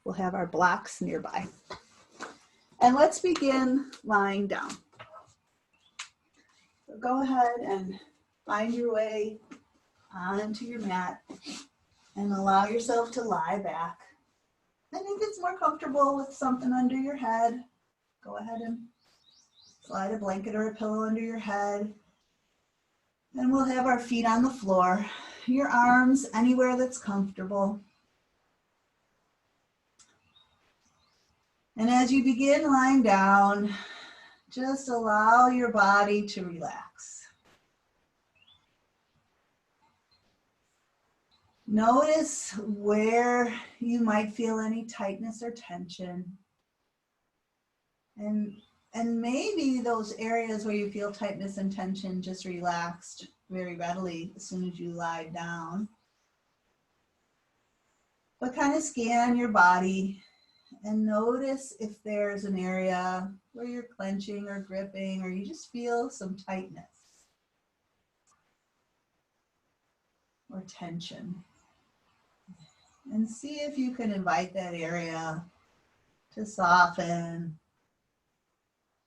We'll have our blocks nearby. And let's begin lying down. So go ahead and find your way onto your mat and allow yourself to lie back. And if it's more comfortable with something under your head, go ahead and slide a blanket or a pillow under your head. And we'll have our feet on the floor, your arms anywhere that's comfortable. And as you begin lying down, just allow your body to relax. Notice where you might feel any tightness or tension. And maybe those areas where you feel tightness and tension just relaxed very readily as soon as you lie down. But kind of scan your body and notice if there's an area where you're clenching or gripping or you just feel some tightness or tension. And see if you can invite that area to soften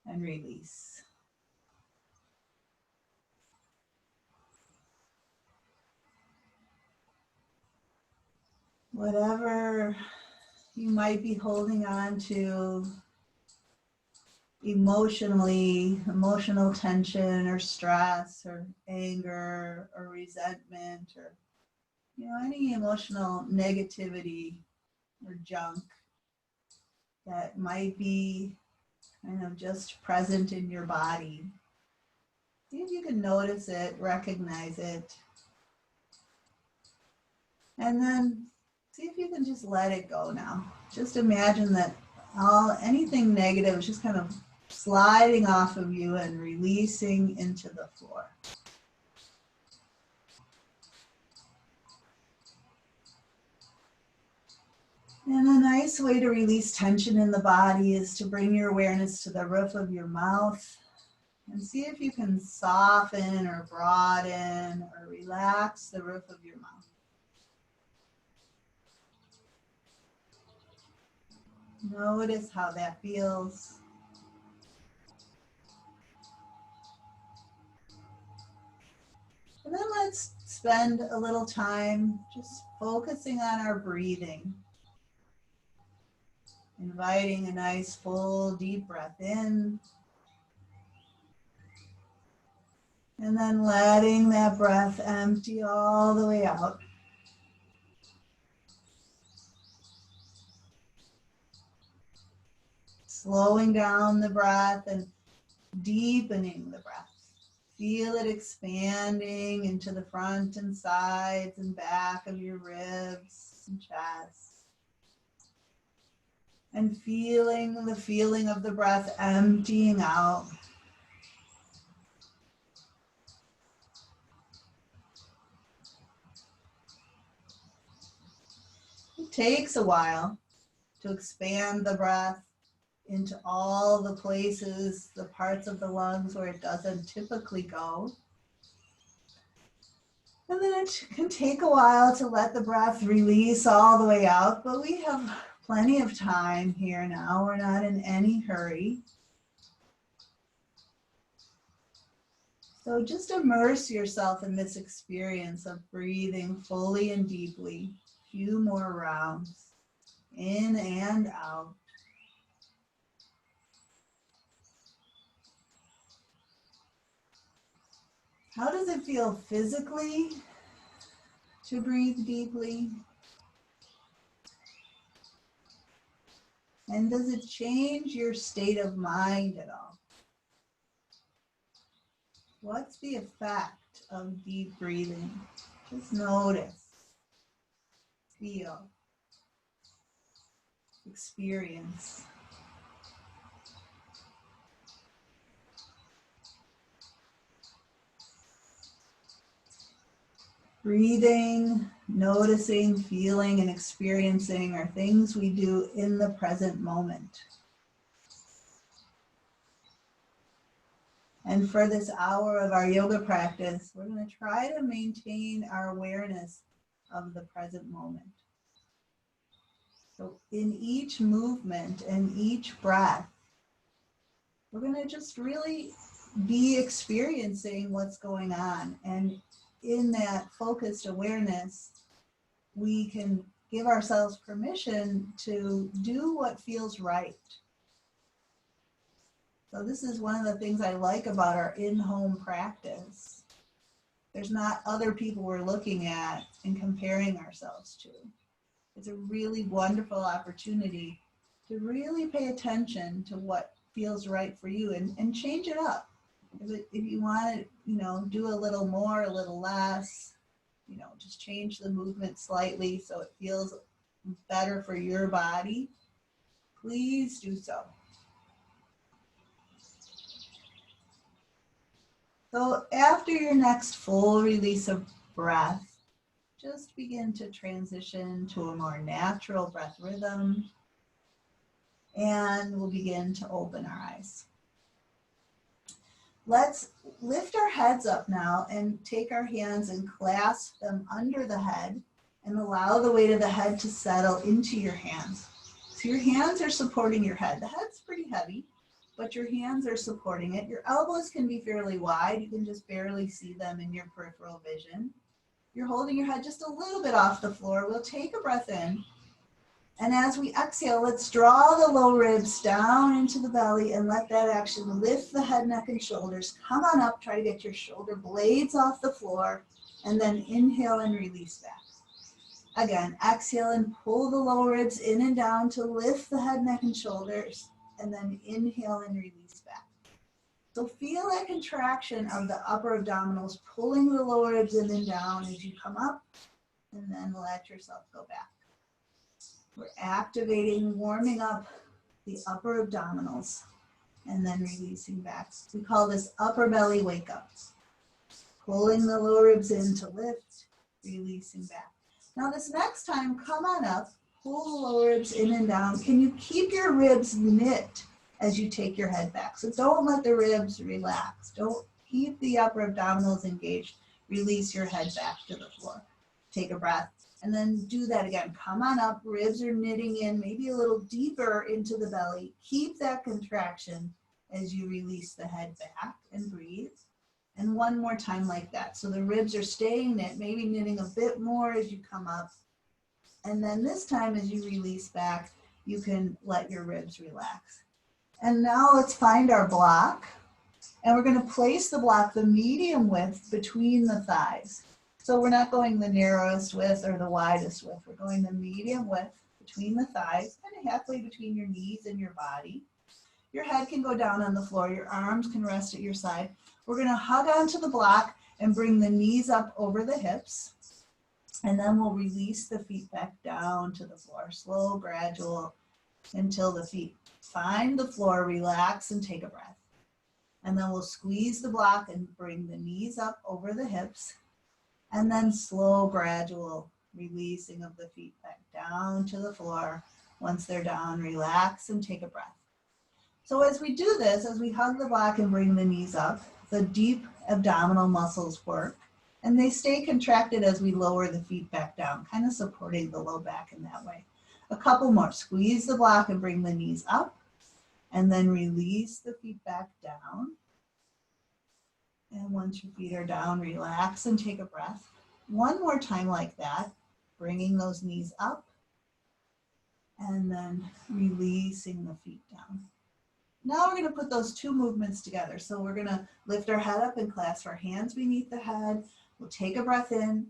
and release. Whatever you might be holding on to emotionally, emotional tension or stress or anger or resentment or any emotional negativity or junk that might be kind of just present in your body. See if you can notice it, recognize it, and then see if you can just let it go now. Just imagine that anything negative is just kind of sliding off of you and releasing into the floor. And a nice way to release tension in the body is to bring your awareness to the roof of your mouth and see if you can soften or broaden or relax the roof of your mouth. Notice how that feels. And then let's spend a little time just focusing on our breathing. Inviting a nice full deep breath in. And then letting that breath empty all the way out. Slowing down the breath and deepening the breath. Feel it expanding into the front and sides and back of your ribs and chest. And feeling the feeling of the breath emptying out. It takes a while to expand the breath into all the places, the parts of the lungs where it doesn't typically go. And then it can take a while to let the breath release all the way out, but we have plenty of time here now. We're not in any hurry. So just immerse yourself in this experience of breathing fully and deeply. A few more rounds, in and out. How does it feel physically to breathe deeply? And does it change your state of mind at all? What's the effect of deep breathing? Just notice, feel, experience. Breathing, noticing, feeling, and experiencing are things we do in the present moment. And for this hour of our yoga practice, we're going to try to maintain our awareness of the present moment. So in each movement and each breath, we're going to just really be experiencing what's going on. And in that focused awareness, we can give ourselves permission to do what feels right. So this is one of the things I like about our in-home practice. There's not other people we're looking at and comparing ourselves to. It's a really wonderful opportunity to really pay attention to what feels right for you and change it up. If you want to, do a little more, a little less, just change the movement slightly so it feels better for your body, please do so. So after your next full release of breath, just begin to transition to a more natural breath rhythm, and we'll begin to open our eyes. Let's lift our heads up now and take our hands and clasp them under the head and allow the weight of the head to settle into your hands. So your hands are supporting your head. The head's pretty heavy, but your hands are supporting it. Your elbows can be fairly wide. You can just barely see them in your peripheral vision. You're holding your head just a little bit off the floor. We'll take a breath in. And as we exhale, let's draw the low ribs down into the belly and let that action lift the head, neck, and shoulders. Come on up, try to get your shoulder blades off the floor, and then inhale and release back. Again, exhale and pull the low ribs in and down to lift the head, neck, and shoulders, and then inhale and release back. So feel that contraction of the upper abdominals, pulling the lower ribs in and down as you come up, and then let yourself go back. We're activating, warming up the upper abdominals, and then releasing back. We call this upper belly wake up. Pulling the lower ribs in to lift, releasing back. Now this next time, come on up, pull the lower ribs in and down. Can you keep your ribs knit as you take your head back? So don't let the ribs relax. Don't keep the upper abdominals engaged. Release your head back to the floor. Take a breath. And then do that again. Come on up, ribs are knitting in, maybe a little deeper into the belly. Keep that contraction as you release the head back and breathe. And one more time like that. So the ribs are staying knit, maybe knitting a bit more as you come up. And then this time as you release back, you can let your ribs relax. And now let's find our block. And we're going to place the block the medium width between the thighs. So we're not going the narrowest width or the widest width. We're going the medium width between the thighs, kind of halfway between your knees and your body. Your head can go down on the floor. Your arms can rest at your side. We're going to hug onto the block and bring the knees up over the hips. And then we'll release the feet back down to the floor. Slow, gradual, until the feet find the floor, relax, and take a breath. And then we'll squeeze the block and bring the knees up over the hips. And then slow, gradual releasing of the feet back down to the floor. Once they're down, relax and take a breath. So as we do this, as we hug the block and bring the knees up, the deep abdominal muscles work. And they stay contracted as we lower the feet back down, kind of supporting the low back in that way. A couple more. Squeeze the block and bring the knees up. And then release the feet back down. And once your feet are down, relax and take a breath. One more time like that, bringing those knees up and then releasing the feet down. Now we're going to put those two movements together. So we're going to lift our head up and clasp our hands beneath the head. We'll take a breath in.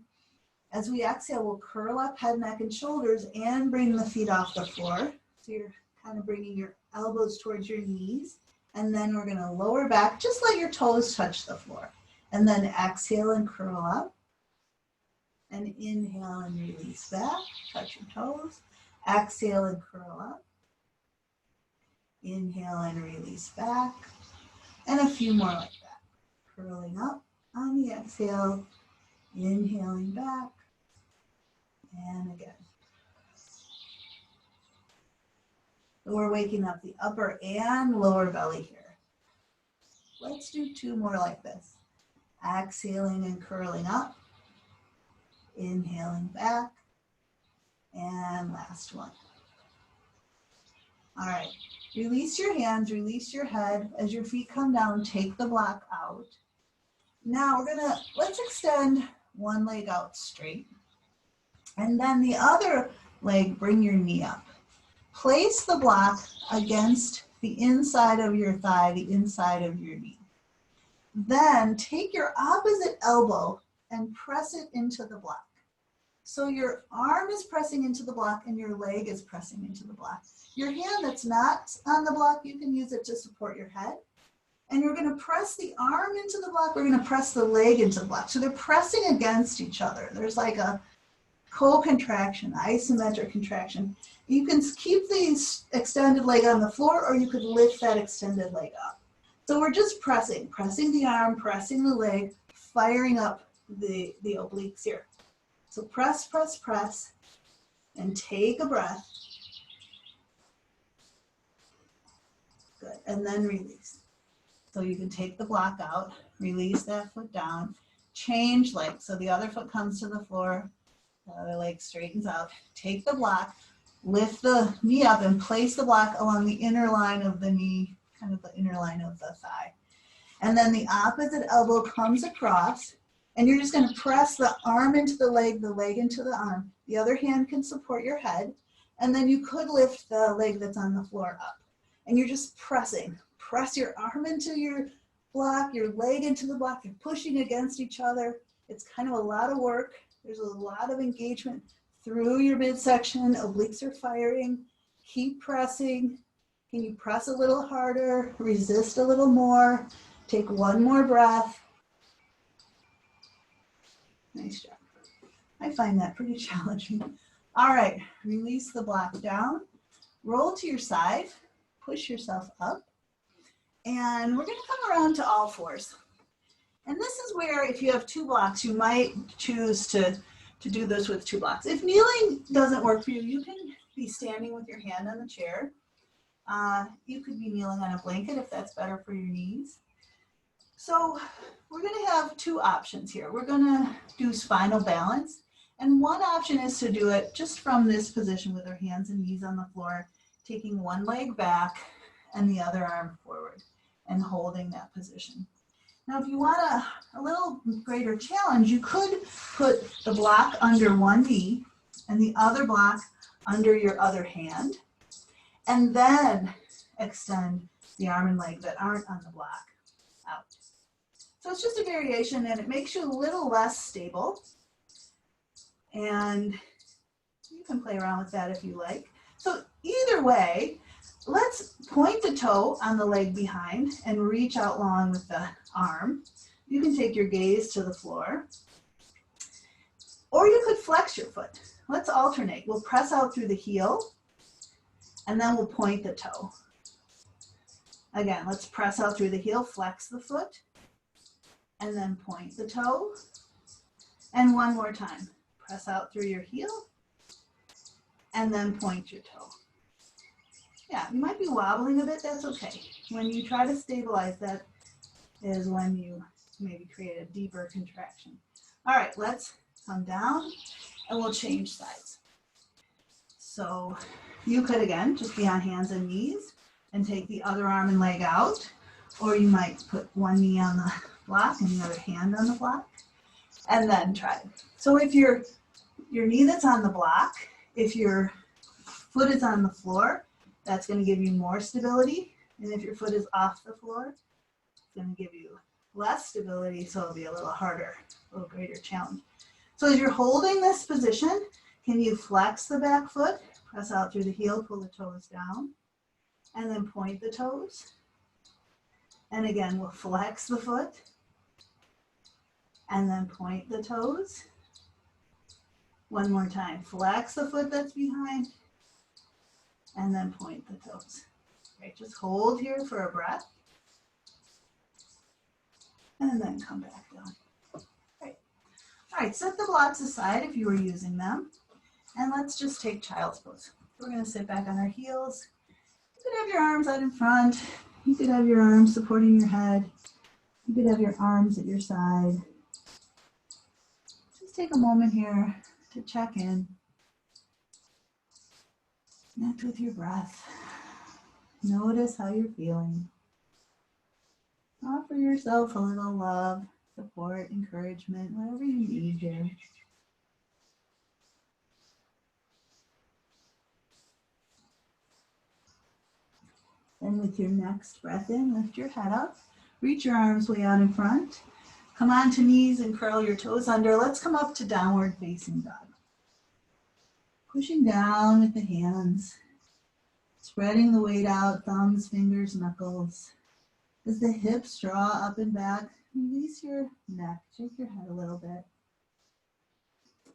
As we exhale, we'll curl up head, neck, and shoulders and bring the feet off the floor. So you're kind of bringing your elbows towards your knees. And then we're going to lower back, just let your toes touch the floor. And then exhale and curl up. And inhale and release back, touch your toes. Exhale and curl up. Inhale and release back. And a few more like that. Curling up on the exhale, inhaling back, and again. So we're waking up the upper and lower belly here. Let's do two more like this. Exhaling and curling up. Inhaling back. And last one. All right, release your hands, release your head. As your feet come down, take the block out. Now let's extend one leg out straight. And then the other leg, bring your knee up. Place the block against the inside of your thigh, the inside of your knee. Then take your opposite elbow and press it into the block. So your arm is pressing into the block and your leg is pressing into the block. Your hand that's not on the block, you can use it to support your head. And you're going to press the arm into the block. We're going to press the leg into the block. So they're pressing against each other. There's like a co-contraction, isometric contraction. You can keep the extended leg on the floor, or you could lift that extended leg up. So we're just pressing the arm, pressing the leg, firing up the obliques here. So press, press, press, and take a breath. Good, and then release. So you can take the block out, release that foot down, change leg. So the other foot comes to the floor, the other leg straightens out. Take the block, lift the knee up and place the block along the inner line of the knee, kind of the inner line of the thigh. And then the opposite elbow comes across, and you're just going to press the arm into the leg into the arm. The other hand can support your head, and then you could lift the leg that's on the floor up. And you're just pressing. Press your arm into your block, your leg into the block. You're pushing against each other. It's kind of a lot of work. There's a lot of engagement through your midsection. Obliques are firing. Keep pressing. Can you press a little harder? Resist a little more. Take one more breath. Nice job. I find that pretty challenging. All right, release the block down. Roll to your side. Push yourself up. And we're going to come around to all fours. And this is where, if you have two blocks, you might choose to do this with two blocks. If kneeling doesn't work for you, you can be standing with your hand on the chair. You could be kneeling on a blanket if that's better for your knees. So we're going to have two options here. We're going to do spinal balance. And one option is to do it just from this position with our hands and knees on the floor, taking one leg back and the other arm forward and holding that position. Now, if you want a little greater challenge, you could put the block under one knee and the other block under your other hand, and then extend the arm and leg that aren't on the block out. So it's just a variation, and it makes you a little less stable. And you can play around with that if you like. So either way, let's point the toe on the leg behind and reach out long with the arm. You can take your gaze to the floor. Or you could flex your foot. Let's alternate. We'll press out through the heel, and then we'll point the toe. Again, let's press out through the heel, flex the foot, and then point the toe. And one more time. Press out through your heel, and then point your toe. Yeah, you might be wobbling a bit, that's okay. When you try to stabilize, that is when you maybe create a deeper contraction. All right, let's come down, and we'll change sides. So you could, again, just be on hands and knees and take the other arm and leg out, or you might put one knee on the block and the other hand on the block, and then try it. So if your knee that's on the block, if your foot is on the floor, that's going to give you more stability. And if your foot is off the floor, it's going to give you less stability, so it'll be a little harder, a little greater challenge. So as you're holding this position, can you flex the back foot, press out through the heel, pull the toes down, and then point the toes. And again, we'll flex the foot, and then point the toes. One more time, flex the foot that's behind, and then point the toes. Right, just hold here for a breath, and then come back down. Right. All right, set the blocks aside if you were using them, and let's just take child's pose. We're going to sit back on our heels. You could have your arms out in front. You could have your arms supporting your head. You could have your arms at your side. Just take a moment here to check in. Connect with your breath. Notice how you're feeling. Offer yourself a little love, support, encouragement, whatever you need here. And with your next breath in, lift your head up, reach your arms way out in front. Come onto knees and curl your toes under. Let's come up to downward facing dog. Pushing down with the hands, spreading the weight out, thumbs, fingers, knuckles. As the hips draw up and back, release your neck, shake your head a little bit.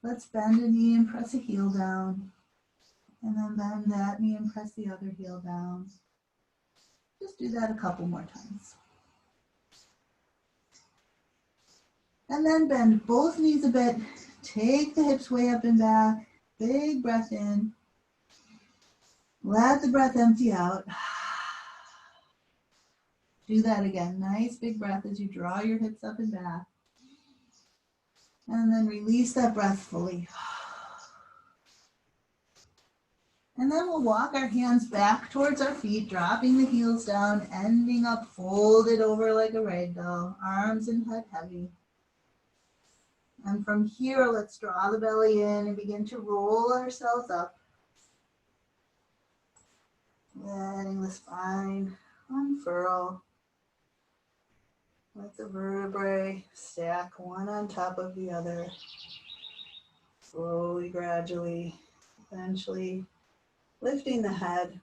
Let's bend a knee and press a heel down. And then bend that knee and press the other heel down. Just do that a couple more times. And then bend both knees a bit. Take the hips way up and back. Big breath in. Let the breath empty out. Do that again. Nice big breath as you draw your hips up and back. And then release that breath fully. And then we'll walk our hands back towards our feet, dropping the heels down, ending up folded over like a rag doll, arms and head heavy. And from here, let's draw the belly in and begin to roll ourselves up. Letting the spine unfurl. Let the vertebrae stack one on top of the other. Slowly, gradually, eventually lifting the head.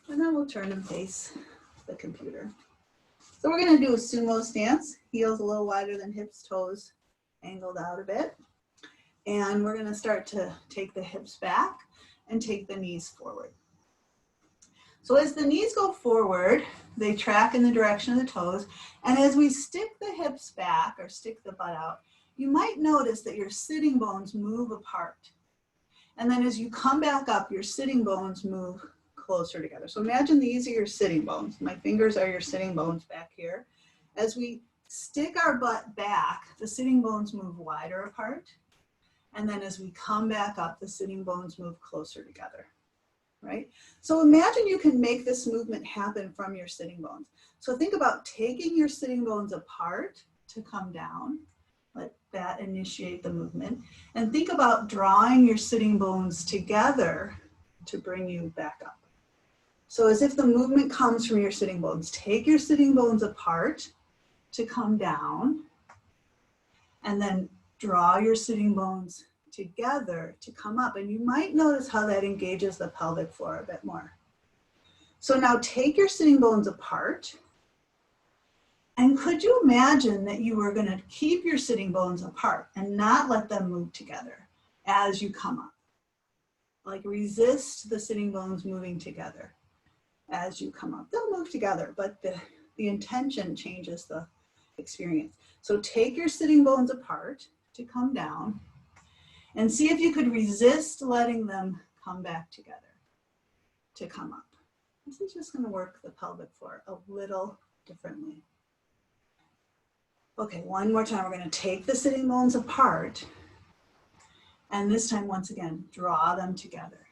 And then we'll turn and face the computer. So we're going to do a sumo stance. Heels a little wider than hips, toes angled out a bit. And we're going to start to take the hips back and take the knees forward. So as the knees go forward, they track in the direction of the toes. And as we stick the hips back or stick the butt out, you might notice that your sitting bones move apart. And then as you come back up, your sitting bones move closer together. So imagine these are your sitting bones. My fingers are your sitting bones back here. As we stick our butt back, the sitting bones move wider apart. And then as we come back up, the sitting bones move closer together, right? So imagine you can make this movement happen from your sitting bones. So think about taking your sitting bones apart to come down. Let that initiate the movement. And think about drawing your sitting bones together to bring you back up. So as if the movement comes from your sitting bones, take your sitting bones apart to come down, and then draw your sitting bones together to come up. And you might notice how that engages the pelvic floor a bit more. So now take your sitting bones apart. And could you imagine that you were going to keep your sitting bones apart and not let them move together as you come up? Like resist the sitting bones moving together as you come up. They'll move together, but the intention changes the experience. So take your sitting bones apart to come down and see if you could resist letting them come back together to come up. This is just going to work the pelvic floor a little differently. Okay, one more time. We're going to take the sitting bones apart, and this time, once again, draw them together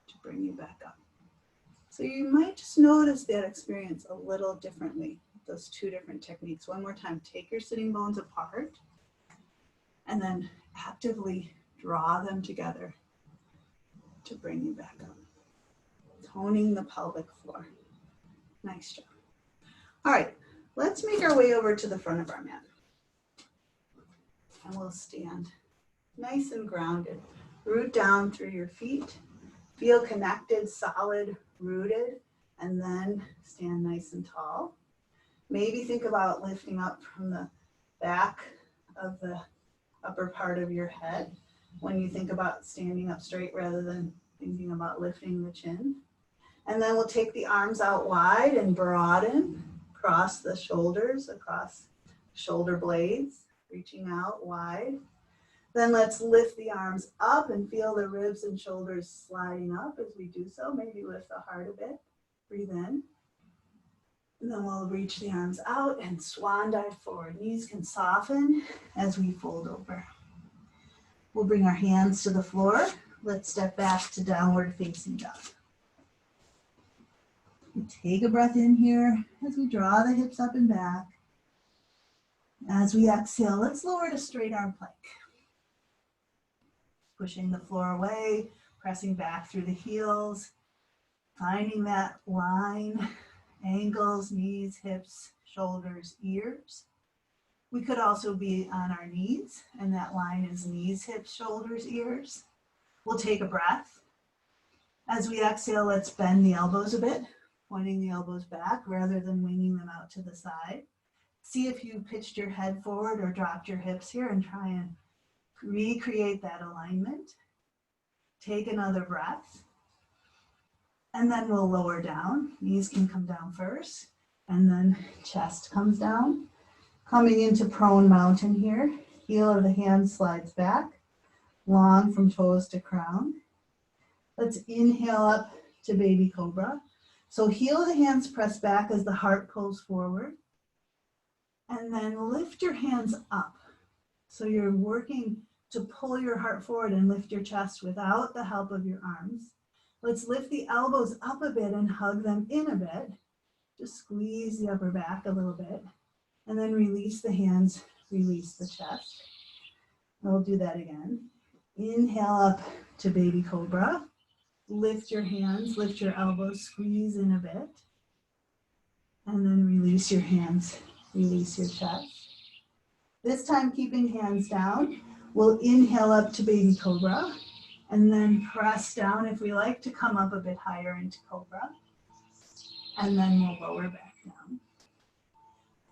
to bring you back up. So you might just notice that experience a little differently, those two different techniques. One more time, take your sitting bones apart, and then actively draw them together to bring you back up. Toning the pelvic floor. Nice job. All right. Let's make our way over to the front of our mat. And we'll stand nice and grounded. Root down through your feet. Feel connected, solid, rooted, and then stand nice and tall. Maybe think about lifting up from the back of the upper part of your head when you think about standing up straight rather than thinking about lifting the chin. And then we'll take the arms out wide and broaden. Across the shoulders, across shoulder blades, reaching out wide. Then let's lift the arms up and feel the ribs and shoulders sliding up as we do so. Maybe lift the heart a bit. Breathe in. And then we'll reach the arms out and swan dive forward. Knees can soften as we fold over. We'll bring our hands to the floor. Let's step back to downward facing dog. Take a breath in here as we draw the hips up and back. As we exhale, let's lower to straight arm plank. Pushing the floor away, pressing back through the heels, finding that line, ankles, knees, hips, shoulders, ears. We could also be on our knees, and that line is knees, hips, shoulders, ears. We'll take a breath. As we exhale, let's bend the elbows a bit, pointing the elbows back rather than winging them out to the side. See if you pitched your head forward or dropped your hips here, and try and recreate that alignment. Take another breath. And then we'll lower down. Knees can come down first, and then chest comes down. Coming into prone mountain here. Heel of the hand slides back, long from toes to crown. Let's inhale up to baby cobra. So heel of the hands press back as the heart pulls forward. And then lift your hands up. So you're working to pull your heart forward and lift your chest without the help of your arms. Let's lift the elbows up a bit and hug them in a bit. Just squeeze the upper back a little bit. And then release the hands, release the chest. We'll do that again. Inhale up to baby cobra. Lift your hands, lift your elbows, squeeze in a bit. And then release your hands, release your chest. This time keeping hands down, we'll inhale up to baby cobra and then press down if we like to come up a bit higher into cobra. And then we'll lower back down.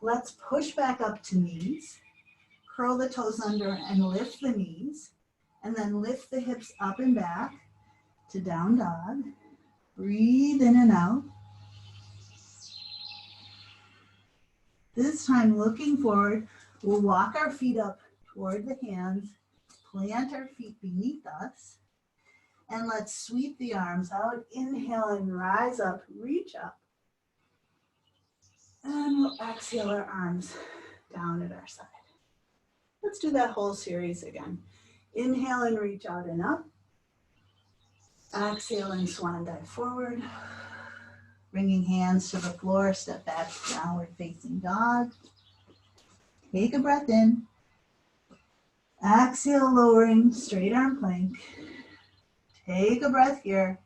Let's push back up to knees. Curl the toes under and lift the knees. And then lift the hips up and back to down dog. Breathe in and out. This time looking forward, we'll walk our feet up toward the hands, plant our feet beneath us, and let's sweep the arms out. Inhale and rise up, reach up. And we'll exhale our arms down at our side. Let's do that whole series again. Inhale and reach out and up. Exhale and swan dive forward. Bringing hands to the floor, step back to downward facing dog. Take a breath in. Exhale, lowering, straight arm plank. Take a breath here.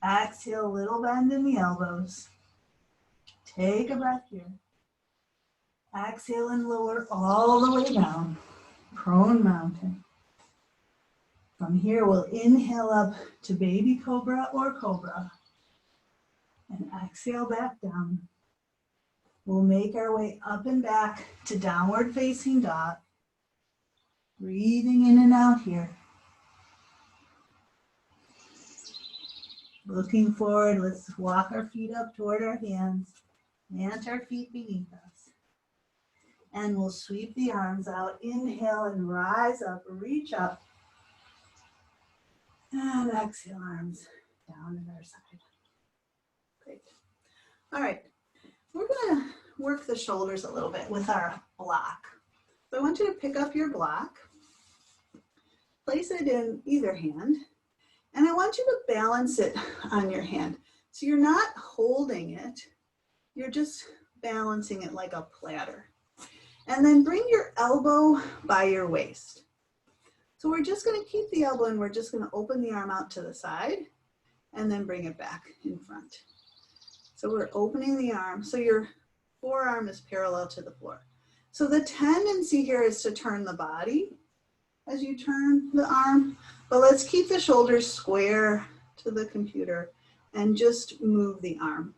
Exhale, little bend in the elbows. Take a breath here. Exhale and lower all the way down. Prone mountain. From here, we'll inhale up to baby cobra or cobra. And exhale back down. We'll make our way up and back to downward facing dog. Breathing in and out here. Looking forward, let's walk our feet up toward our hands. Plant our feet beneath us. And we'll sweep the arms out. Inhale and rise up, reach up. And exhale, arms down at our side. Great. All right, we're gonna work the shoulders a little bit with our block. So I want you to pick up your block, place it in either hand, and I want you to balance it on your hand. So you're not holding it, you're just balancing it like a platter. And then bring your elbow by your waist. So we're just gonna keep the elbow and we're just gonna open the arm out to the side and then bring it back in front. So we're opening the arm, so your forearm is parallel to the floor. So the tendency here is to turn the body as you turn the arm, but let's keep the shoulders square to the computer and just move the arm,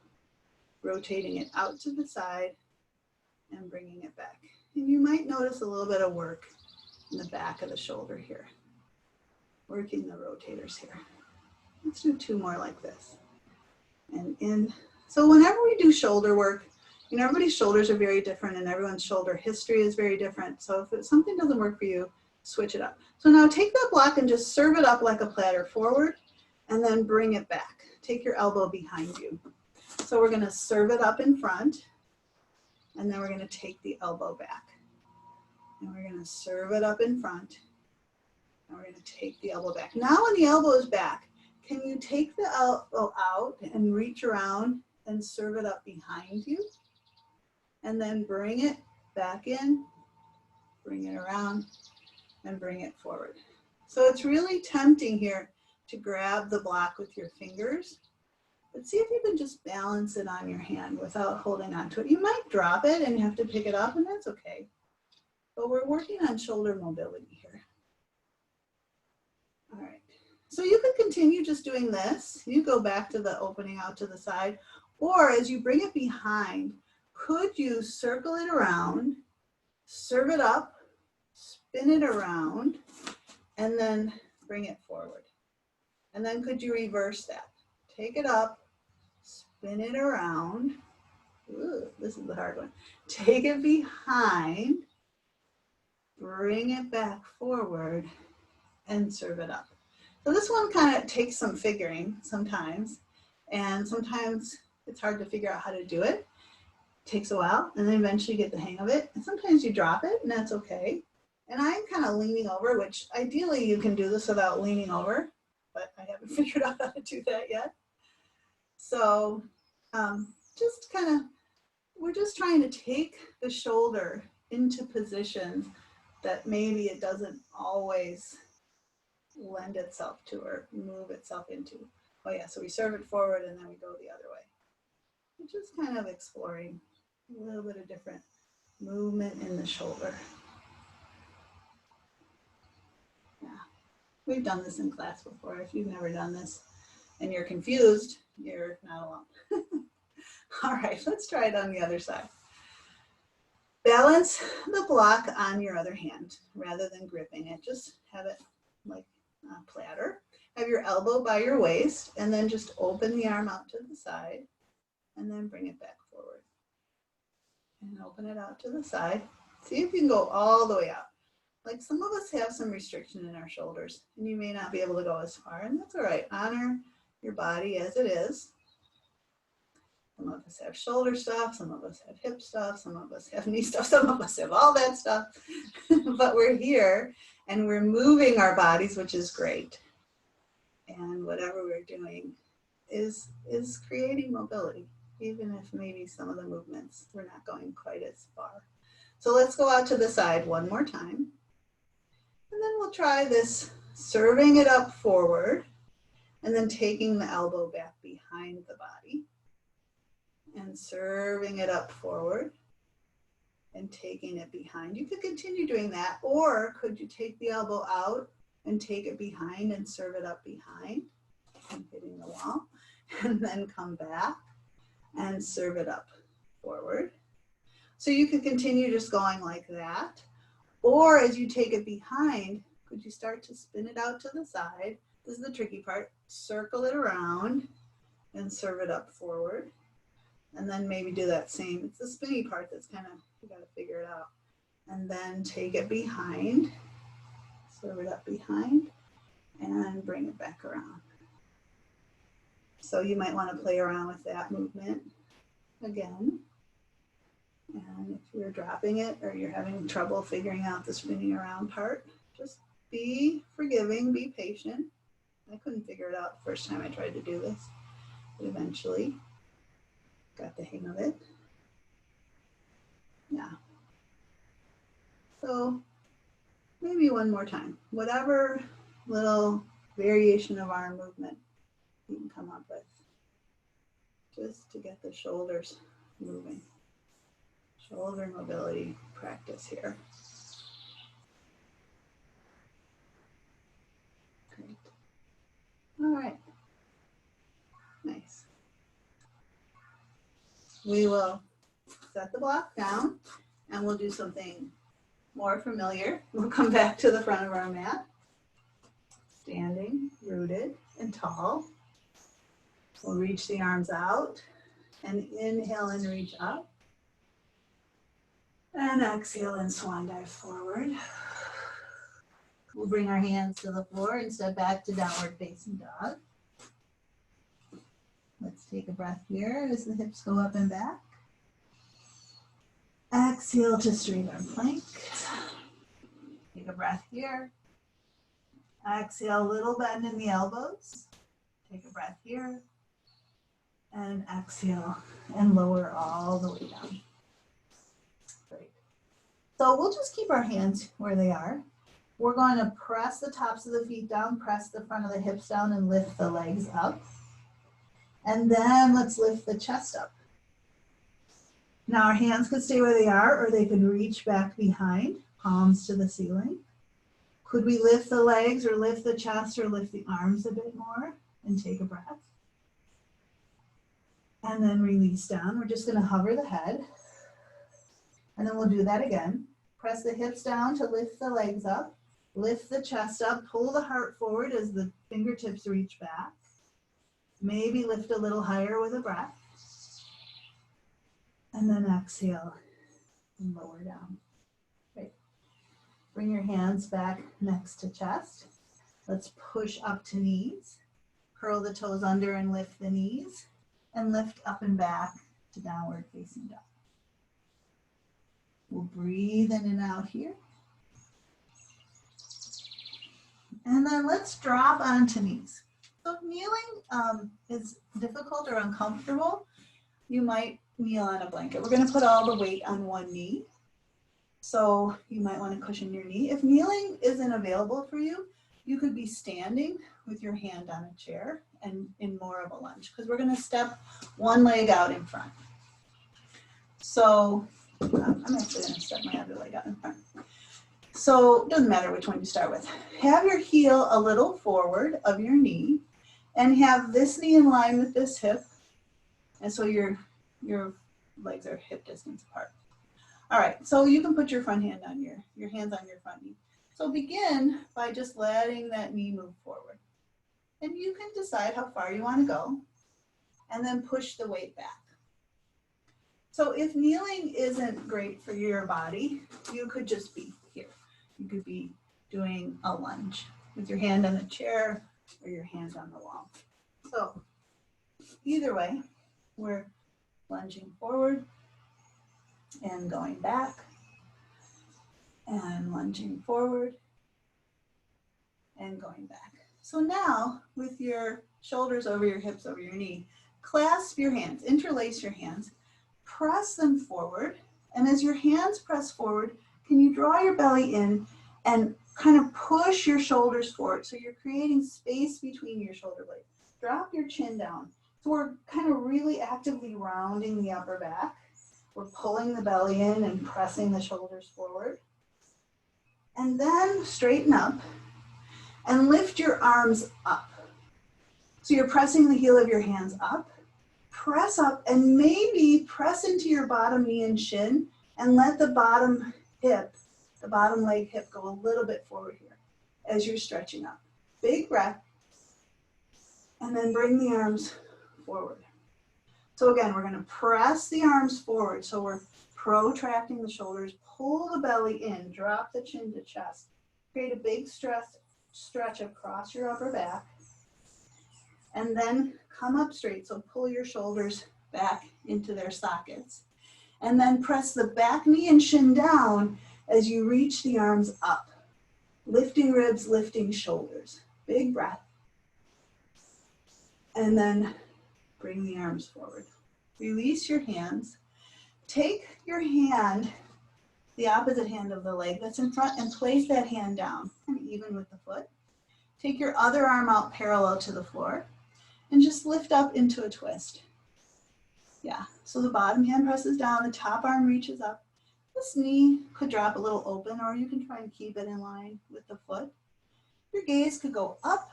rotating it out to the side and bringing it back. And you might notice a little bit of work in the back of the shoulder here, working the rotators here. Let's do two more like this. And in. So whenever we do shoulder work, you know, everybody's shoulders are very different and everyone's shoulder history is very different. So if something doesn't work for you, switch it up. So now take that block and just serve it up like a platter forward and then bring it back. Take your elbow behind you. So we're gonna serve it up in front and then we're gonna take the elbow back. And we're gonna serve it up in front and we're gonna take the elbow back. Now when the elbow is back, can you take the elbow out and reach around and serve it up behind you? And then bring it back in, bring it around, and bring it forward. So it's really tempting here to grab the block with your fingers, but see if you can just balance it on your hand without holding on to it. You might drop it and you have to pick it up, and that's okay. But we're working on shoulder mobility here. All right, so you could continue just doing this. You go back to the opening out to the side, or as you bring it behind, could you circle it around, serve it up, spin it around, and then bring it forward. And then could you reverse that? Take it up, spin it around. Ooh, this is the hard one. Take it behind, bring it back forward, and serve it up. So this one kind of takes some figuring sometimes, and sometimes it's hard to figure out how to do it. It takes a while, and then eventually you get the hang of it. And sometimes you drop it, and that's okay. And I'm kind of leaning over, which ideally you can do this without leaning over, but I haven't figured out how to do that yet. So just kind of, we're just trying to take the shoulder into positions that maybe it doesn't always lend itself to or move itself into. Oh yeah, so we serve it forward and then we go the other way. We're just kind of exploring a little bit of different movement in the shoulder. Yeah, we've done this in class before. If you've never done this and you're confused, you're not alone. All right, let's try it on the other side. Balance the block on your other hand rather than gripping it. Just have it like a platter. Have your elbow by your waist and then just open the arm out to the side and then bring it back forward. And open it out to the side. See if you can go all the way out. Like some of us have some restriction in our shoulders and you may not be able to go as far, and that's all right. Honor your body as it is. Some of us have shoulder stuff, some of us have hip stuff, some of us have knee stuff, some of us have all that stuff. But we're here and we're moving our bodies, which is great. And whatever we're doing is creating mobility, even if maybe some of the movements we're not going quite as far. So let's go out to the side one more time. And then we'll try this, serving it up forward and then taking the elbow back behind the body. And serving it up forward and taking it behind. You could continue doing that, or could you take the elbow out and take it behind and serve it up behind and hitting the wall, and then come back and serve it up forward. So you could continue just going like that, or as you take it behind, could you start to spin it out to the side? This is the tricky part. Circle it around and serve it up forward. And then maybe do that same. It's the spinny part that's kind of, you got to figure it out. And then take it behind, serve it up behind, and bring it back around. So you might want to play around with that movement again. And if you're dropping it or you're having trouble figuring out the spinning around part, just be forgiving, be patient. I couldn't figure it out the first time I tried to do this, but eventually got the hang of it. Yeah. So maybe one more time. Whatever little variation of arm movement you can come up with, just to get the shoulders moving. Shoulder mobility practice here. Great. All right. Nice. We will set the block down and we'll do something more familiar. We'll come back to the front of our mat. Standing, rooted, and tall. We'll reach the arms out and inhale and reach up. And exhale and swan dive forward. We'll bring our hands to the floor and step back to downward facing dog. Let's take a breath here as the hips go up and back. Exhale to straight arm plank. Take a breath here. Exhale, little bend in the elbows. Take a breath here. And exhale and lower all the way down. Great. So we'll just keep our hands where they are. We're going to press the tops of the feet down, press the front of the hips down, and lift the legs up. And then let's lift the chest up. Now our hands could stay where they are, or they could reach back behind, palms to the ceiling. Could we lift the legs or lift the chest or lift the arms a bit more and take a breath? And then release down. We're just going to hover the head. And then we'll do that again. Press the hips down to lift the legs up. Lift the chest up. Pull the heart forward as the fingertips reach back. Maybe lift a little higher with a breath. And then exhale and lower down. Great. Bring your hands back next to chest. Let's push up to knees. Curl the toes under and lift the knees. And lift up and back to downward facing dog. We'll breathe in and out here. And then let's drop onto knees. So if kneeling is difficult or uncomfortable, you might kneel on a blanket. We're going to put all the weight on one knee. So you might want to cushion your knee. If kneeling isn't available for you, you could be standing with your hand on a chair and in more of a lunge, because we're going to step one leg out in front. So I'm actually going to step my other leg out in front. So it doesn't matter which one you start with. Have your heel a little forward of your knee and have this knee in line with this hip. And so your legs are hip distance apart. All right, so you can put your front hand on your hands on your front knee. So begin by just letting that knee move forward. And you can decide how far you want to go and then push the weight back. So if kneeling isn't great for your body, you could just be here. You could be doing a lunge with your hand on the chair or your hand on the wall. So either way, we're lunging forward and going back and lunging forward and going back. So now with your shoulders over your hips, over your knee, clasp your hands, interlace your hands, press them forward. And as your hands press forward, can you draw your belly in and kind of push your shoulders forward? So you're creating space between your shoulder blades. Drop your chin down. So we're kind of really actively rounding the upper back. We're pulling the belly in and pressing the shoulders forward. And then straighten up and lift your arms up. So you're pressing the heel of your hands up. Press up and maybe press into your bottom knee and shin and let the bottom hip, the bottom leg hip go a little bit forward here as you're stretching up. Big breath. And then bring the arms forward. So again, we're going to press the arms forward. So we're protracting the shoulders, pull the belly in, drop the chin to chest. Create a big stretch across your upper back. And then come up straight. So pull your shoulders back into their sockets. And then press the back knee and shin down as you reach the arms up. Lifting ribs, lifting shoulders. Big breath. And then bring the arms forward. Release your hands. Take your hand, the opposite hand of the leg that's in front, and place that hand down, kind of even with the foot. Take your other arm out parallel to the floor and just lift up into a twist. Yeah, so the bottom hand presses down, the top arm reaches up. This knee could drop a little open, or you can try and keep it in line with the foot. Your gaze could go up.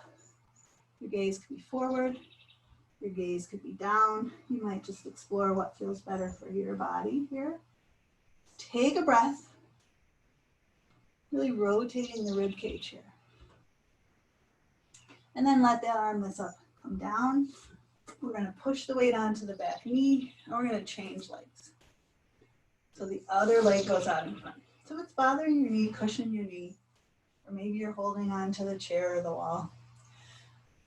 Your gaze could be forward. Your gaze could be down. You might just explore what feels better for your body here. Take a breath. Really rotating the rib cage here. And then let that arm lift up, come down. We're going to push the weight onto the back knee, and we're going to change legs. So the other leg goes out in front. So if it's bothering your knee, cushion your knee. Or maybe you're holding on to the chair or the wall.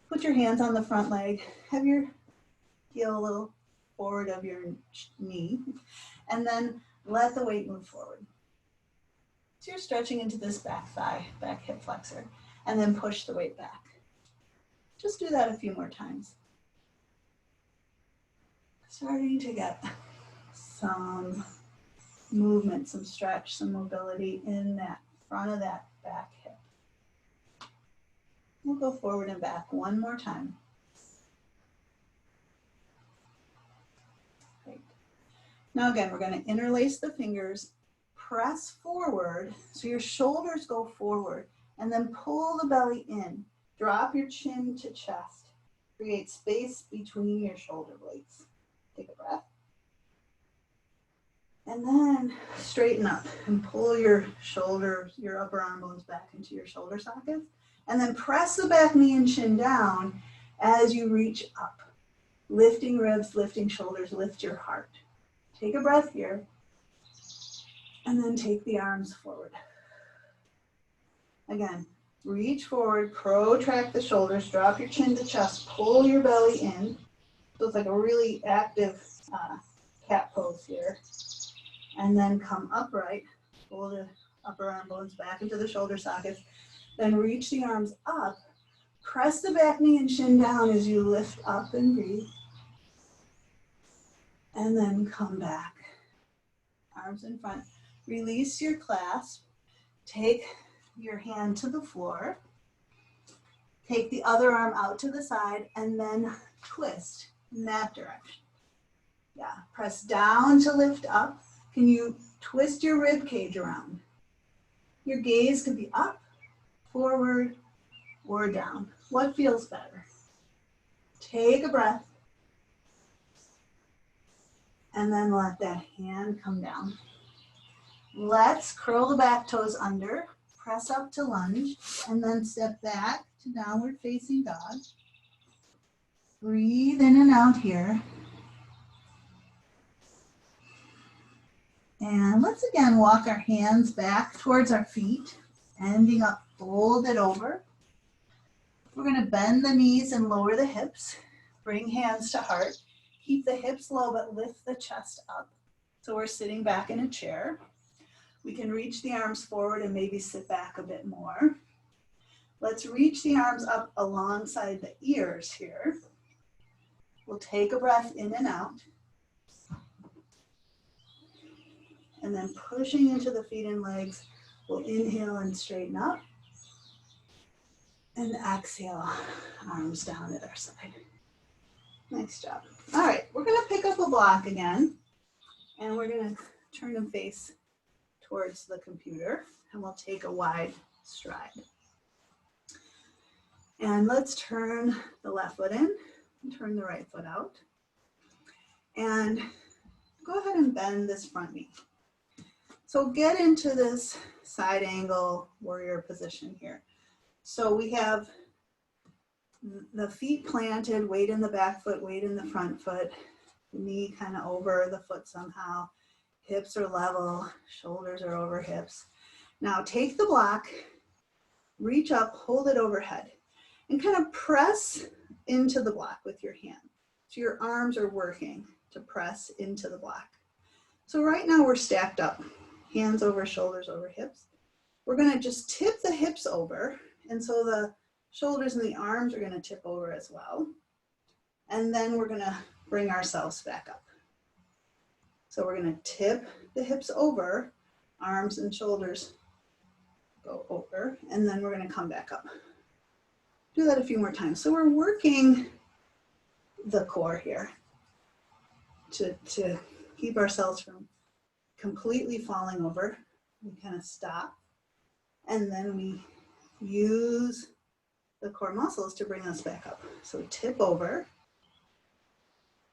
Put your hands on the front leg. Have your heel a little forward of your knee. And then let the weight move forward. So you're stretching into this back thigh, back hip flexor. And then push the weight back. Just do that a few more times. Starting to get some movement, some stretch, some mobility in that front of that back hip. We'll go forward and back one more time. Great. Now again, we're going to interlace the fingers, press forward so your shoulders go forward, and then pull the belly in. Drop your chin to chest. Create space between your shoulder blades. Take a breath. And then straighten up and pull your shoulders, your upper arm bones back into your shoulder sockets. And then press the back knee and chin down as you reach up. Lifting ribs, lifting shoulders, lift your heart. Take a breath here. And then take the arms forward. Again, reach forward, protract the shoulders, drop your chin to chest, pull your belly in. So it's like a really active cat pose here. And then come upright, pull the upper arm bones back into the shoulder sockets. Then reach the arms up, press the back knee and chin down as you lift up and breathe. And then come back. Arms in front. Release your clasp. Take your hand to the floor. Take the other arm out to the side and then twist in that direction. Yeah, press down to lift up. Can you twist your rib cage around? Your gaze could be up, forward, or down. What feels better? Take a breath. And then let that hand come down. Let's curl the back toes under, press up to lunge, and then step back to downward facing dog. Breathe in and out here. And let's again walk our hands back towards our feet, ending up folded over. We're going to bend the knees and lower the hips. Bring hands to heart. Keep the hips low, but lift the chest up. So we're sitting back in a chair. We can reach the arms forward and maybe sit back a bit more. Let's reach the arms up alongside the ears here. We'll take a breath in and out. And then pushing into the feet and legs, we'll inhale and straighten up. And exhale, arms down at our side. Nice job. All right, we're gonna pick up a block again, and we're gonna turn and face towards the computer, and we'll take a wide stride. And let's turn the left foot in and turn the right foot out. And go ahead and bend this front knee. So get into this side angle warrior position here. So we have the feet planted, weight in the back foot, weight in the front foot, knee kind of over the foot somehow, hips are level, shoulders are over hips. Now take the block, reach up, hold it overhead, and kind of press into the block with your hand. So your arms are working to press into the block. So right now we're stacked up, hands over shoulders over hips. We're gonna just tip the hips over, and so the shoulders and the arms are gonna tip over as well. And then we're gonna bring ourselves back up. So we're gonna tip the hips over, arms and shoulders go over, and then we're gonna come back up. Do that a few more times. So we're working the core here to keep ourselves from completely falling over. We kind of stop, and then we use the core muscles to bring us back up. So tip over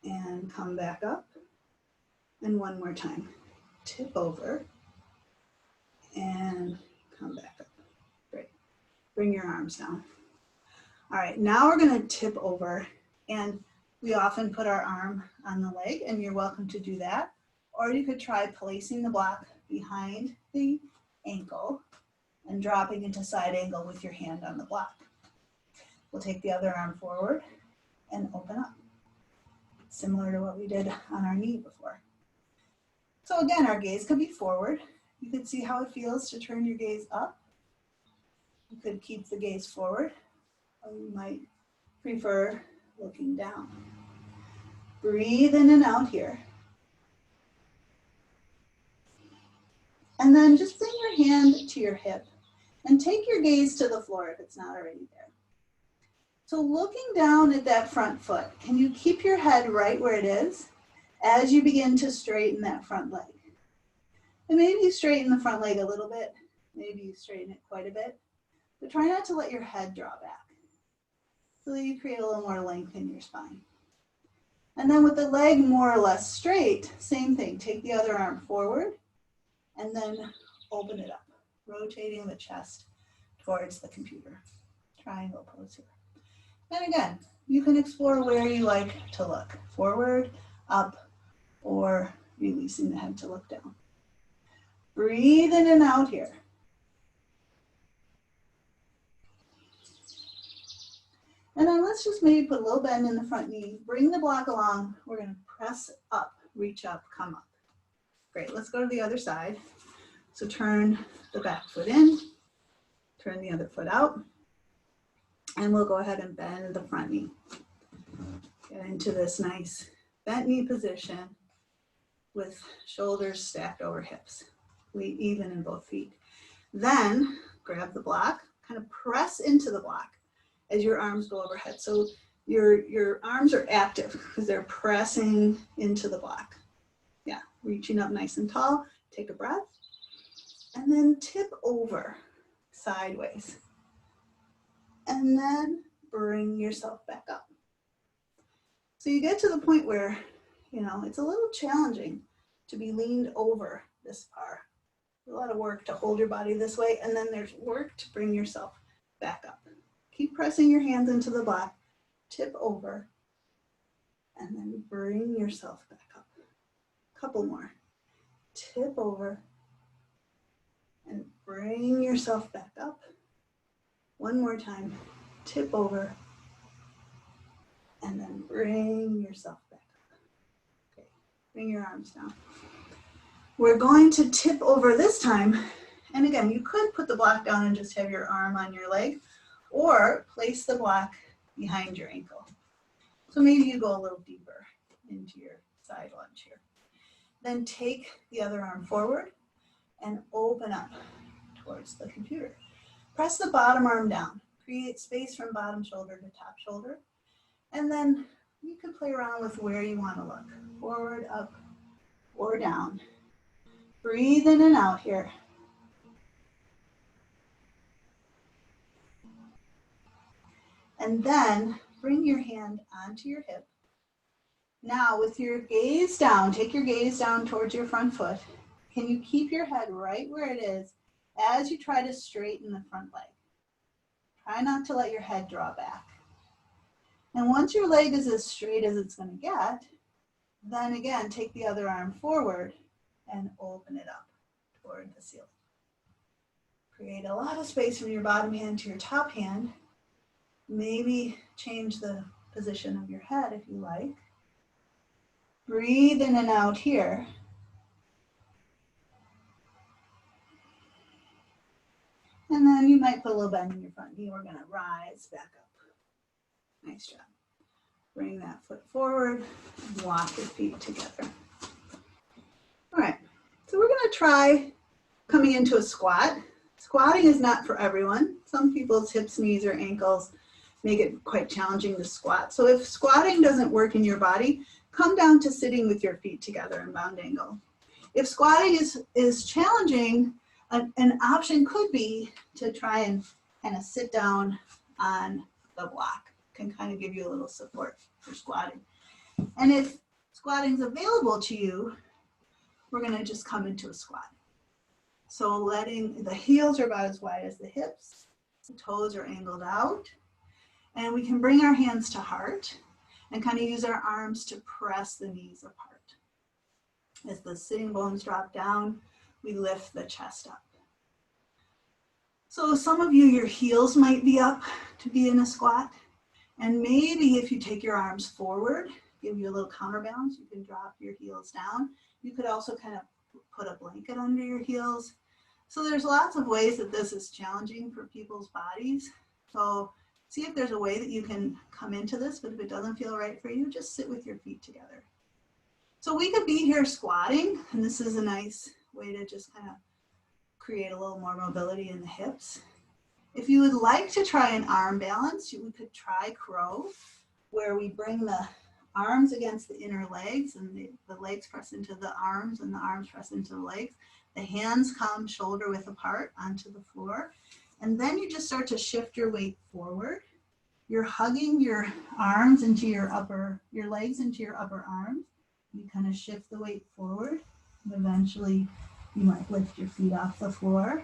and come back up. And one more time. Tip over and come back up. Great. Bring your arms down. All right, now we're going to tip over, and we often put our arm on the leg, and you're welcome to do that. Or you could try placing the block behind the ankle and dropping into side angle with your hand on the block. We'll take the other arm forward and open up, similar to what we did on our knee before. So again, our gaze could be forward. You could see how it feels to turn your gaze up. You could keep the gaze forward, or you might prefer looking down. Breathe in and out here. And then just bring your hand to your hip and take your gaze to the floor if it's not already there. So looking down at that front foot, can you keep your head right where it is as you begin to straighten that front leg? And maybe you straighten the front leg a little bit, maybe you straighten it quite a bit, but try not to let your head draw back so that you create a little more length in your spine. And then with the leg more or less straight, same thing, take the other arm forward and then open it up, rotating the chest towards the computer. Triangle pose here. And again, you can explore where you like to look, forward, up, or releasing the head to look down. Breathe in and out here. And then let's just maybe put a little bend in the front knee. Bring the block along. We're going to press up, reach up, come up. Great, let's go to the other side. So turn the back foot in, turn the other foot out, and we'll go ahead and bend the front knee. Get into this nice bent knee position with shoulders stacked over hips. Weight even in both feet. Then grab the block, kind of press into the block as your arms go overhead. So your arms are active because they're pressing into the block. Yeah, reaching up nice and tall. Take a breath. And then tip over sideways. And then bring yourself back up. So you get to the point where, it's a little challenging to be leaned over this far. A lot of work to hold your body this way, and then there's work to bring yourself back up. Keep pressing your hands into the block, tip over, and then bring yourself back up. Couple more. Tip over, and bring yourself back up. One more time. Tip over, and then bring yourself back up. Okay, bring your arms down. We're going to tip over this time. And again, you could put the block down and just have your arm on your leg, or place the block behind your ankle. So maybe you go a little deeper into your side lunge here. Then take the other arm forward and open up towards the computer. Press the bottom arm down. Create space from bottom shoulder to top shoulder. And then you can play around with where you want to look. Forward, up, or down. Breathe in and out here. And then bring your hand onto your hip. Now with your gaze down, take your gaze down towards your front foot. Can you keep your head right where it is as you try to straighten the front leg? Try not to let your head draw back. And once your leg is as straight as it's going to get, then again, take the other arm forward and open it up toward the ceiling. Create a lot of space from your bottom hand to your top hand. Maybe change the position of your head if you like. Breathe in and out here. And then you might put a little bend in your front knee. We're going to rise back up. Nice job. Bring that foot forward and walk your feet together. All right, so we're going to try coming into a squat. Squatting is not for everyone. Some people's hips, knees, or ankles make it quite challenging to squat. So if squatting doesn't work in your body, come down to sitting with your feet together in bound angle. If squatting is challenging, an option could be to try and kind of sit down on the block. Can kind of give you a little support for squatting. And if squatting is available to you, we're going to just come into a squat. So letting the heels are about as wide as the hips, the toes are angled out, and we can bring our hands to heart and kind of use our arms to press the knees apart. As the sitting bones drop down, we lift the chest up. So some of you, your heels might be up to be in a squat. And maybe if you take your arms forward, give you a little counterbalance, you can drop your heels down. You could also kind of put a blanket under your heels. So there's lots of ways that this is challenging for people's bodies. So See if there's a way that you can come into this, but if it doesn't feel right for you, just sit with your feet together. So we could be here squatting, and this is a nice way to just kind of create a little more mobility in the hips. If you would like to try an arm balance, we could try crow, where we bring the arms against the inner legs, and the legs press into the arms, and the arms press into the legs. The hands come shoulder width apart onto the floor. And then you just start to shift your weight forward. You're hugging your arms into your legs into your upper arms. You kind of shift the weight forward. And eventually you might lift your feet off the floor.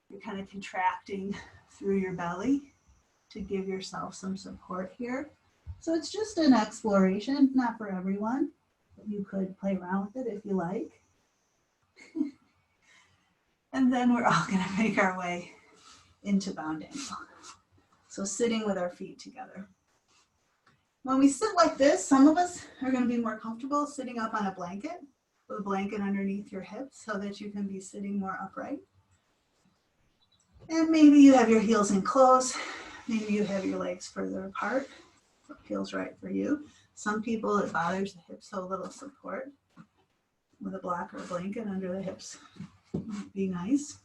You're kind of contracting through your belly to give yourself some support here. So it's just an exploration, not for everyone, but you could play around with it if you like. And then we're all gonna make our way into bound ankle. So sitting with our feet together. When we sit like this, some of us are gonna be more comfortable sitting up on a blanket with a blanket underneath your hips so that you can be sitting more upright. And maybe you have your heels in close, maybe you have your legs further apart, what feels right for you. Some people, it bothers the hips, so a little support with a block or a blanket under the hips would be nice.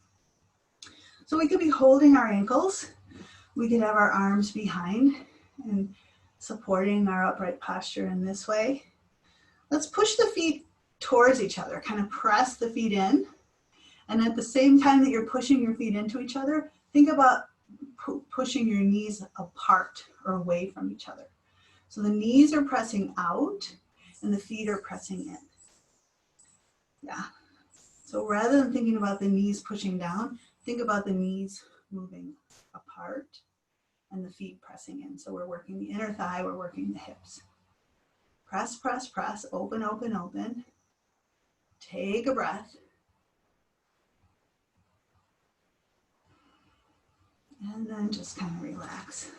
So we could be holding our ankles. We could have our arms behind and supporting our upright posture in this way. Let's push the feet towards each other, kind of press the feet in. And at the same time that you're pushing your feet into each other, think about pushing your knees apart or away from each other. So the knees are pressing out and the feet are pressing in. Yeah. So rather than thinking about the knees pushing down, think about the knees moving apart and the feet pressing in. So we're working the inner thigh, we're working the hips. Press, press, press, open, open, open. Take a breath. And then just kind of relax.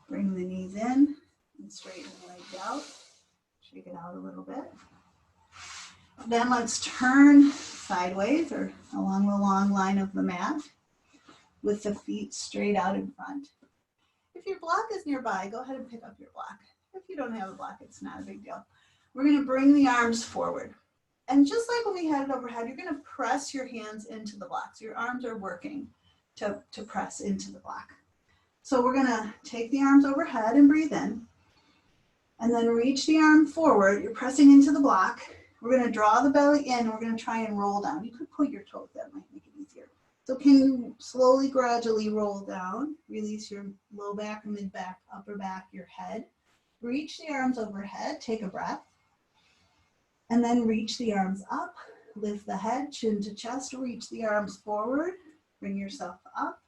Bring the knees in and straighten the legs out. Shake it out a little bit. Then let's turn sideways or along the long line of the mat with the feet straight out in front. If your block is nearby, go ahead and pick up your block. If you don't have a block, it's not a big deal. We're going to bring the arms forward. And just like when we had it overhead, you're going to press your hands into the block. So your arms are working to press into the block. So we're going to take the arms overhead and breathe in. And then reach the arm forward. You're pressing into the block. We're going to draw the belly in. And we're going to try and roll down. You could point your toes. That might make it easier. So can you slowly, gradually roll down? Release your low back, mid back, upper back, your head. Reach the arms overhead. Take a breath. And then reach the arms up. Lift the head, chin to chest. Reach the arms forward. Bring yourself up.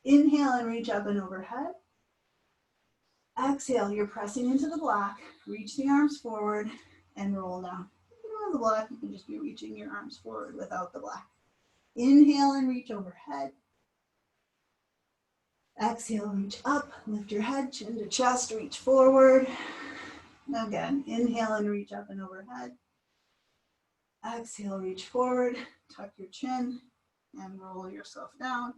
Inhale and reach up and overhead. Exhale, you're pressing into the block. Reach the arms forward and roll down. If you don't have the block, you can just be reaching your arms forward without the block. Inhale and reach overhead. Exhale, reach up. Lift your head, chin to chest, reach forward. Again, inhale and reach up and overhead. Exhale, reach forward. Tuck your chin and roll yourself down.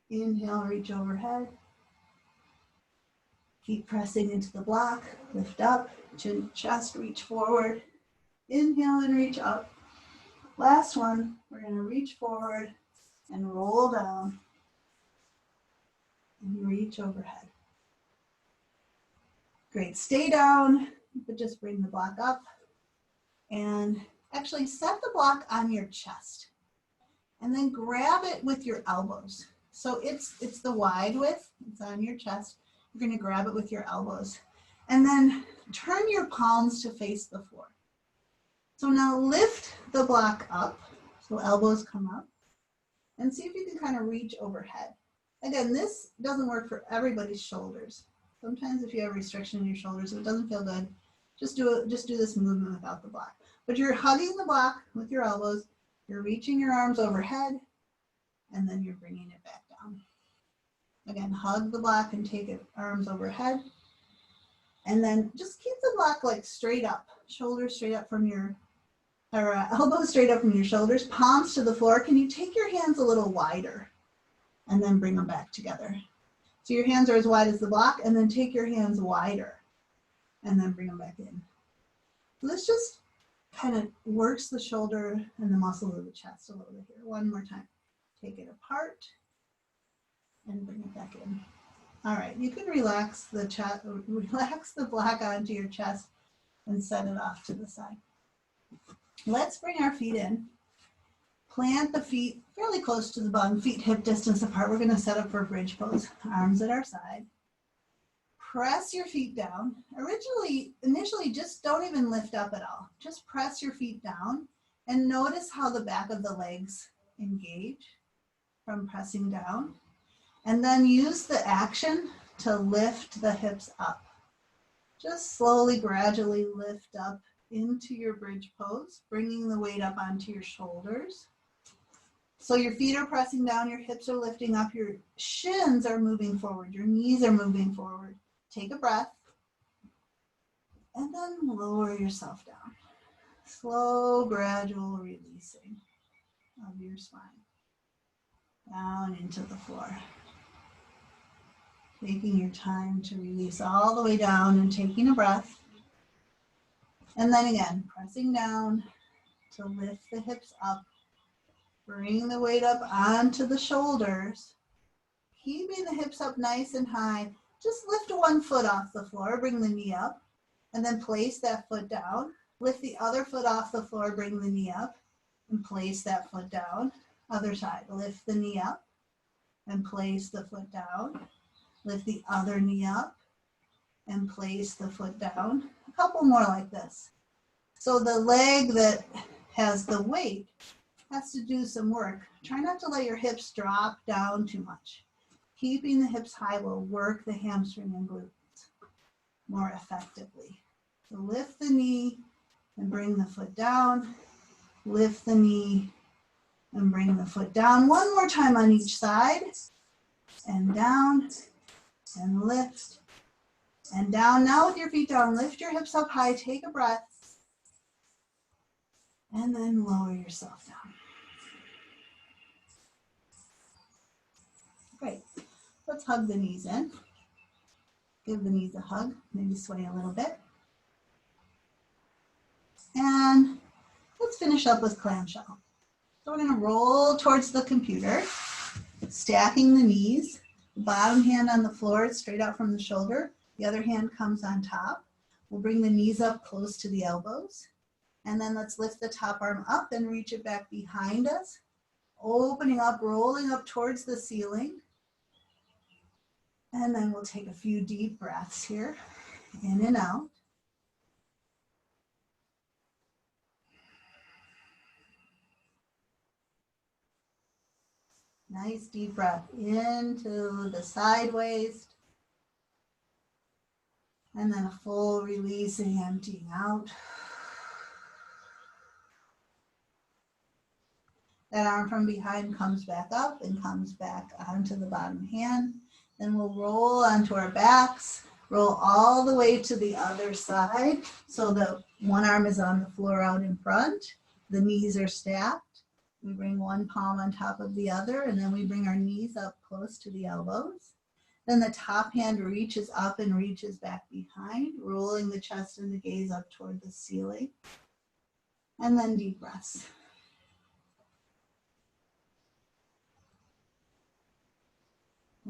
Inhale, reach overhead. Keep pressing into the block. Lift up, chin to chest, reach forward. Inhale and reach up. Last one, we're going to reach forward and roll down and reach overhead. Great, stay down, but just bring the block up and actually set the block on your chest and then grab it with your elbows. So it's the wide width, it's on your chest. You're going to grab it with your elbows and then turn your palms to face the floor. So now lift the block up, so elbows come up, and see if you can kind of reach overhead. Again, this doesn't work for everybody's shoulders. Sometimes if you have restriction in your shoulders, if it doesn't feel good, just do this movement without the block. But you're hugging the block with your elbows, you're reaching your arms overhead, and then you're bringing it back down. Again, hug the block and take it arms overhead. And then just keep the block like straight up, shoulders straight up from your, elbows straight up from your shoulders, palms to the floor. Can you take your hands a little wider and then bring them back together? So your hands are as wide as the block, and then take your hands wider and then bring them back in. This just kind of works the shoulder and the muscles of the chest a little bit here. One more time. Take it apart and bring it back in. All right, you can relax the block onto your chest and set it off to the side. Let's bring our feet in. Plant the feet fairly close to the bum, feet hip distance apart. We're going to set up for bridge pose, arms at our side. Press your feet down. Initially, just don't even lift up at all. Just press your feet down and notice how the back of the legs engage from pressing down. And then use the action to lift the hips up. Just slowly, gradually lift up into your bridge pose, bringing the weight up onto your shoulders. So your feet are pressing down, your hips are lifting up, your shins are moving forward, your knees are moving forward. Take a breath, and then lower yourself down. Slow, gradual releasing of your spine down into the floor. Taking your time to release all the way down and taking a breath. And then again, pressing down to lift the hips up. Bring the weight up onto the shoulders. Keeping the hips up nice and high. Just lift one foot off the floor, bring the knee up, and then place that foot down. Lift the other foot off the floor, bring the knee up, and place that foot down. Other side, lift the knee up, and place the foot down. Lift the other knee up, and place the foot down. A couple more like this. So the leg that has the weight has to do some work. Try not to let your hips drop down too much. Keeping the hips high will work the hamstring and glutes more effectively. So lift the knee and bring the foot down. Lift the knee and bring the foot down. One more time on each side. And down and lift and down. Now with your feet down, lift your hips up high. Take a breath. And then lower yourself down. Great. Let's hug the knees in. Give the knees a hug, maybe sway a little bit. And let's finish up with clamshell. So we're going to roll towards the computer, stacking the knees. The bottom hand on the floor, straight out from the shoulder. The other hand comes on top. We'll bring the knees up close to the elbows. And then let's lift the top arm up and reach it back behind us. Opening up, rolling up towards the ceiling. And then we'll take a few deep breaths here, in and out. Nice deep breath into the side waist. And then a full releasing, emptying out. That arm from behind comes back up and comes back onto the bottom hand. Then we'll roll onto our backs, roll all the way to the other side so that one arm is on the floor out in front. The knees are stacked. We bring one palm on top of the other, and then we bring our knees up close to the elbows. Then the top hand reaches up and reaches back behind, rolling the chest and the gaze up toward the ceiling. And then deep breaths.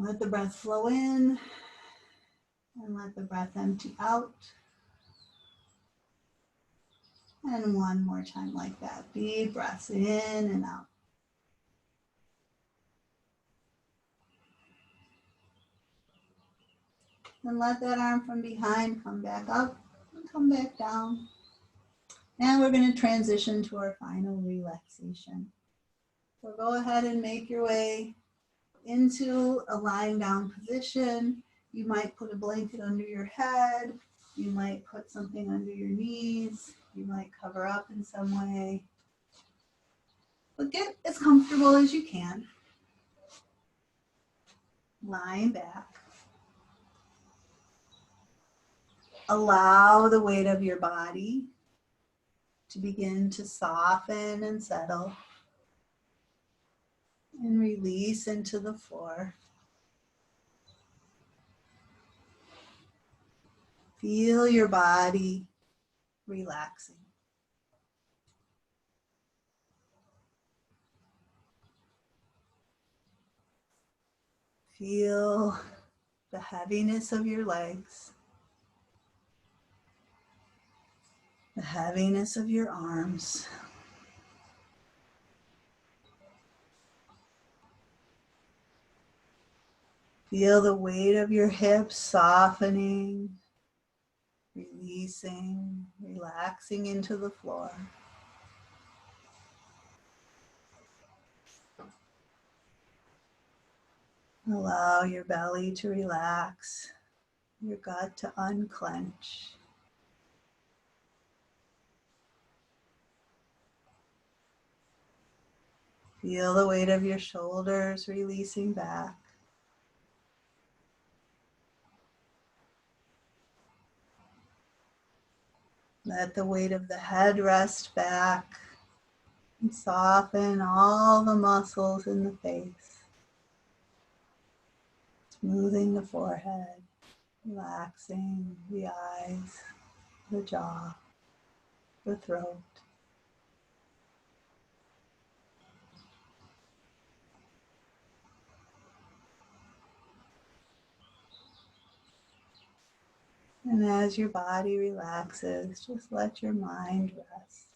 Let the breath flow in and let the breath empty out. And one more time like that. Deep breaths in and out. And let that arm from behind come back up and come back down. And we're going to transition to our final relaxation. So go ahead and make your way into a lying down position. You might put a blanket under your head. You might put something under your knees. You might cover up in some way. But get as comfortable as you can. Lying back. Allow the weight of your body to begin to soften and settle. And release into the floor. Feel your body relaxing. Feel the heaviness of your legs, the heaviness of your arms. Feel the weight of your hips softening, releasing, relaxing into the floor. Allow your belly to relax, your gut to unclench. Feel the weight of your shoulders releasing back. Let the weight of the head rest back and soften all the muscles in the face. Smoothing the forehead, relaxing the eyes, the jaw, the throat. And as your body relaxes, just let your mind rest.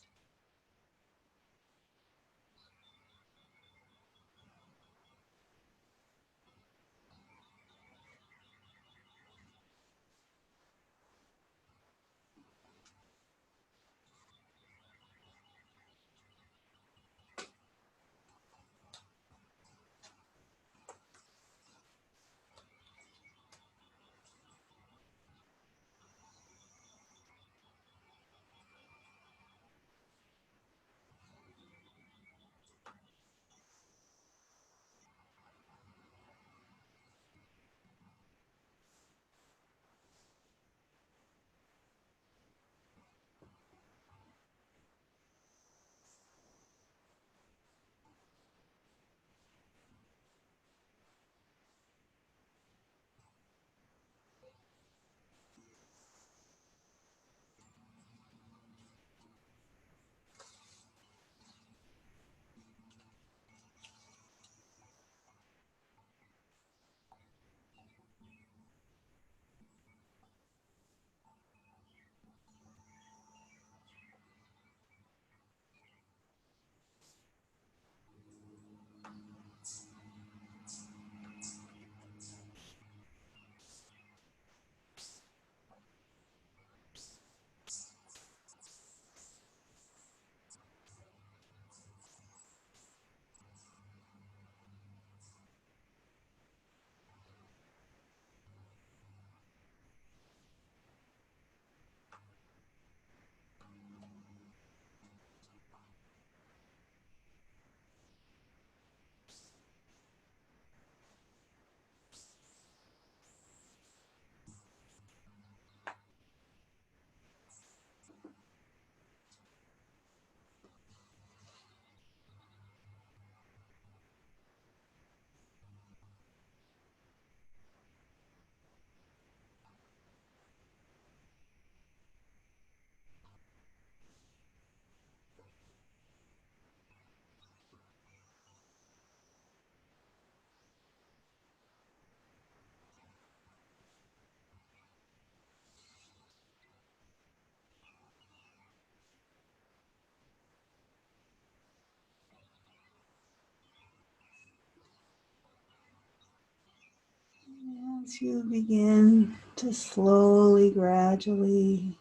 As you begin to slowly, gradually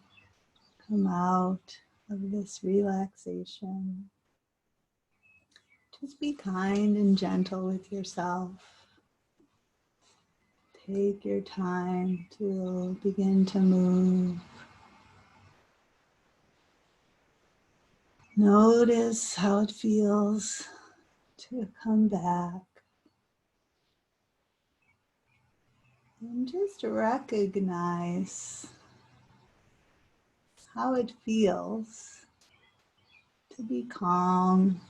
come out of this relaxation, just be kind and gentle with yourself. Take your time to begin to move. Notice how it feels to come back. And just recognize how it feels to be calm,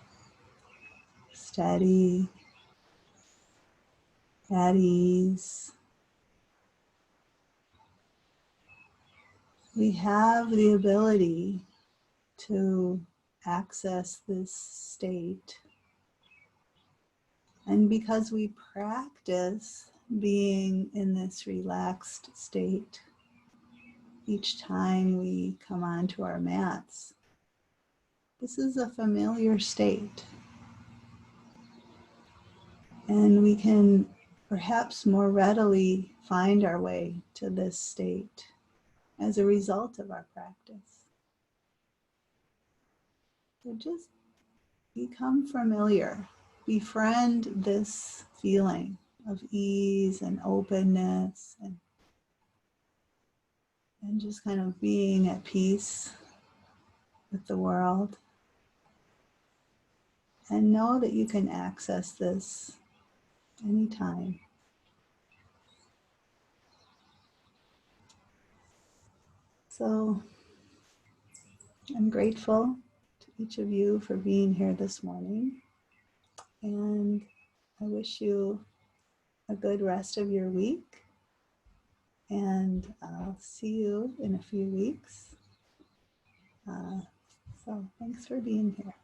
steady, at ease. We have the ability to access this state. And because we practice being in this relaxed state each time we come onto our mats, this is a familiar state. And we can perhaps more readily find our way to this state as a result of our practice. So just become familiar, befriend this feeling of ease and openness and just kind of being at peace with the world. And know that you can access this anytime. So I'm grateful to each of you for being here this morning. And I wish you a good rest of your week. And I'll see you in a few weeks. So thanks for being here.